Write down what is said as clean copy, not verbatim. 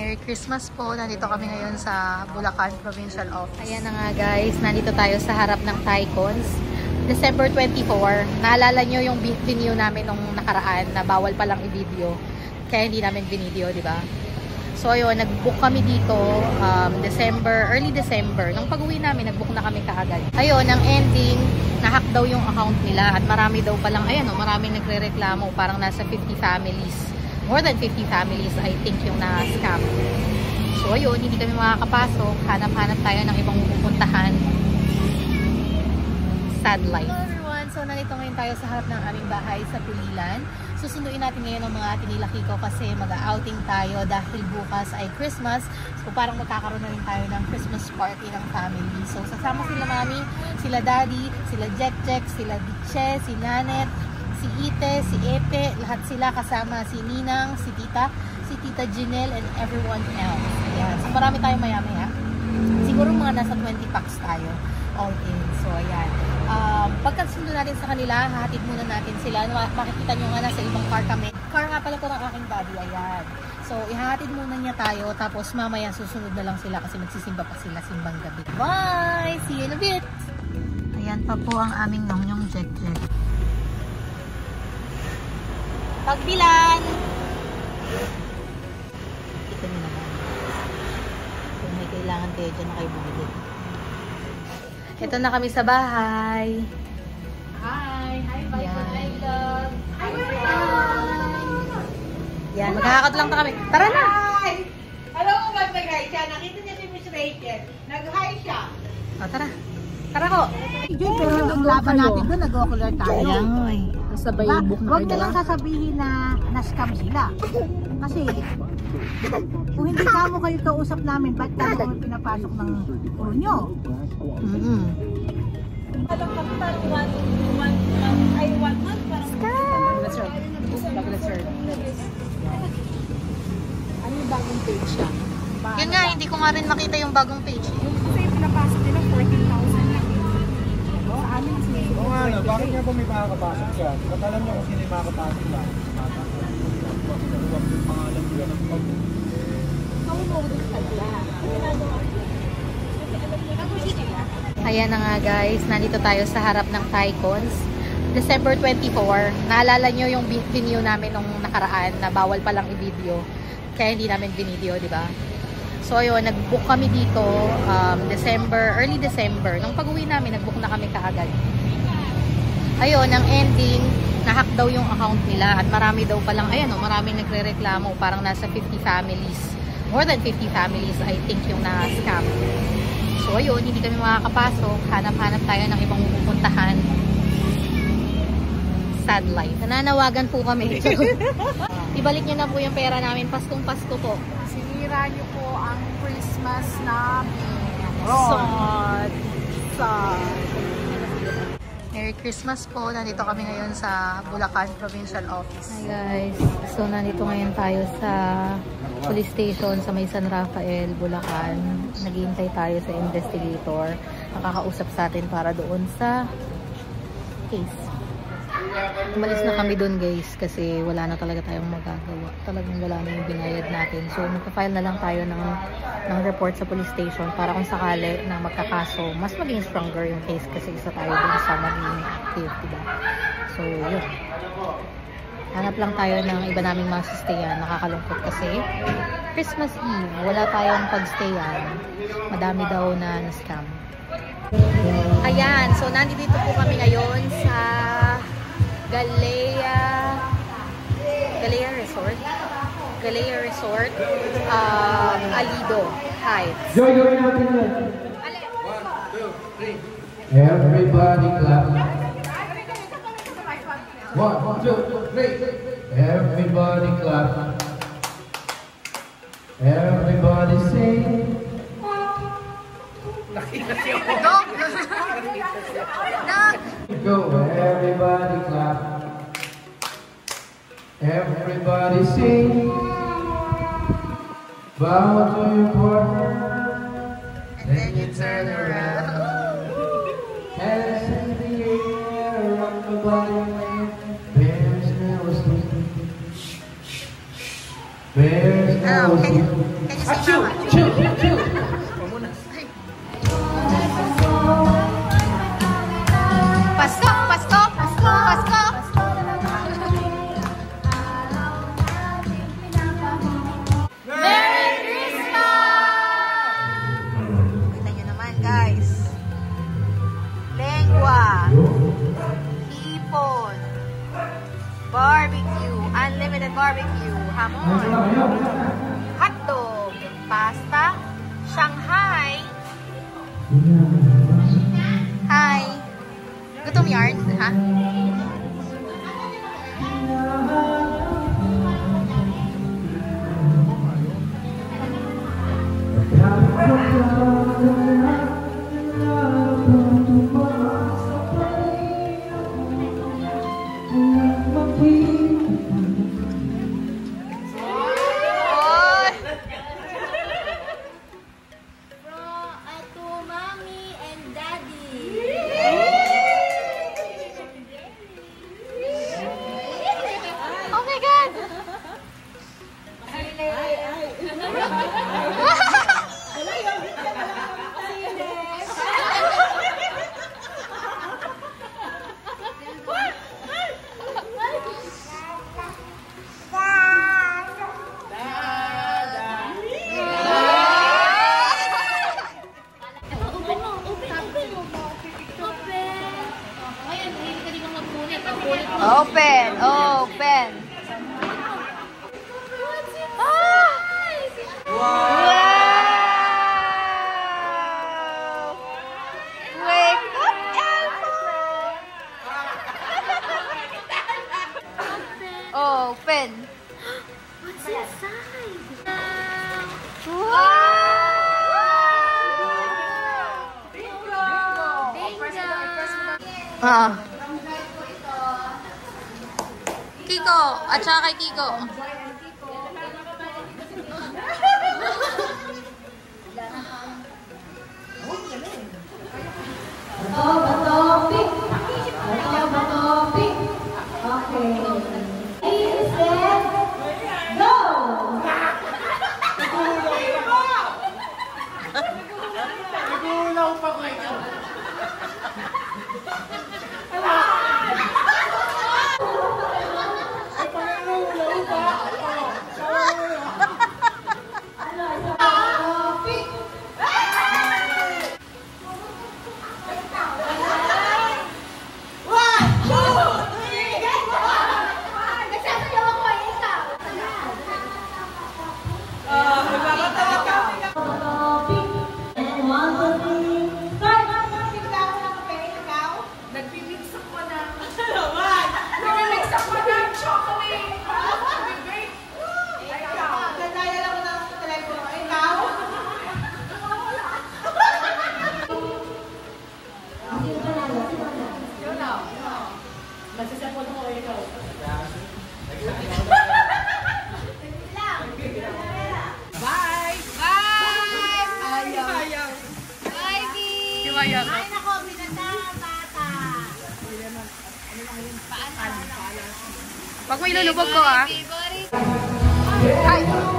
Merry Christmas po. Nandito kami ngayon sa Bulacan Provincial Office. Ayan na nga guys, nandito tayo sa harap ng Tycons. December 24. Naalala nyo yung video namin nung nakaraan na bawal palang i-video. Kaya hindi namin binideo, di ba? So ayun, nag-book kami dito early December. Nung pag-uwi namin, nag-book na kami kaagad. Ayun, ang ending, na-hack daw yung account nila at marami daw palang, ayan o, maraming nagre-reklamo. Parang nasa 50 families. More than 50 families, I think, yung na-scam. So ayun, hindi kami makakapasok. Hanap-hanap tayo ng ibang pupuntahan. Sad life. Hello everyone! So nandito ngayon tayo sa harap ng aming bahay sa Pulilan. Susunduin natin ngayon ang mga tinilaki ko kasi mag-outing tayo dahil bukas ay Christmas. So parang magkakaroon na rin tayo ng Christmas party ng family. So sasama sila mami, sila daddy, sila Jek, sila Diche, si Nanet, si Ite, si Epe, lahat sila kasama si Ninang, si Tita Janelle, and everyone else. Ayan. So marami tayong maya-maya. Siguro mga nasa 20 packs tayo all in. So ayan. Pagkasundo natin sa kanila, hahatid muna natin sila. Makikita nyo nga nasa ibang car kami. Car nga pala ito ng aking daddy. Ayan. So ihahatid muna niya tayo. Tapos mamaya susunod na lang sila kasi magsisimba pa sila simbang gabi. Bye! See you in a bit! Ayan pa po ang aming nongyong Jek. Pagbilan! Ito nyo naman. Kung may kailangan kayo dyan na kayo bumili. Ito na kami sa bahay. Hi! Hi, bye! Hi, love! Hi, Yan, magkakakot lang pa kami. Tara na! Hi! Hello, mag-hi siya. Nakita niya si Miss Rachel. Nag-hi siya. O, tara. Tara ko. Pero ang laban natin doon, nag-ocular tayo. Ayan. Sabay book na. Huwag na lang sasabihin na na-scam sila. Kasi, kung hindi kamo kayo kausap namin, ba't kamo pinapasok ng puro nyo? Ano yung bagong page siya? Yun nga, hindi ko nga rin makita yung bagong page. Yung kasi pinapasok nila 14,000 lang. Sa amin, Oo nga, no, bakit nga ba may makakapasok siya? Ba't alam niyo kung sino yung makakapasok ba? Huwag yung pangalan nila ng pag... Ayan na nga guys, nandito tayo sa harap ng Tycons. December 24. Naalala nyo yung video namin nung nakaraan na bawal palang i-video. Kaya hindi namin binideo, di ba? So ayun, nag-book kami dito early December. Nung pag-uwi namin, nag-book na kami kaagad. Ayun, ang ending, na-hack daw yung account nila at marami daw palang, ayan o, maraming nagre-reklamo. Parang nasa 50 families. More than 50 families, I think, yung na-scam. So ayun, hindi kami makakapasok. Hanap-hanap tayo ng ibang pupuntahan. Sad life. Nananawagan po kami. Ibalik nyo na po yung pera namin. Paskong Pasko po. Sinira niyo po ang Christmas namin. Sad. Merry Christmas po. Nandito kami ngayon sa Bulacan Provincial Office. Hi guys. So nandito ngayon tayo sa police station sa may San Rafael, Bulacan. Naghihintay tayo sa investigator. Nakakausap sa atin para doon sa case. Umalis na kami doon guys kasi wala na talaga tayong magagawa. Talagang wala na yung binayad natin. So magpa-file na lang tayo ng report sa police station para kung sakali na magkakaso, mas maging stronger yung case kasi isa tayo doon sa maging case, diba? So yun. Hanap lang tayo ng iba naming masustayan. Nakakalungkot kasi Christmas Eve, wala tayong pagstayan. Madami daw na na-scam. Ayan, so nandito po kami ngayon sa Galea Resort, Alido Heights. Joy, gawin natin na. 1, 2, 3. Everybody clap. 1, 2, 3. Everybody clap. Everybody sing. Go, everybody clap. Everybody sing. Bow to your partner. And then you turn around. Hands in the air, rock the body. Bears no sleep. Bears no sleep. Can you say mama? Pasko! Pasko! Pasko! Pasko! Merry Christmas! Kita nyo naman guys. Lengua. Hipon. Barbecue. Unlimited barbecue. Hamon. Hotdog. Pasta. Shanghai. Hi. Gutom yarn, ha? Open, open. Ah! Wow! Wake up, Elmo! Open. What's inside? Wow! Ah. Kiko, at saka kay Kiko. Topic. Okay. Is it? Go! Nagulaw pa kayo. Ay, nako, binatang bata. Wag mo ilulubog ko, ah. Favorite. Ay!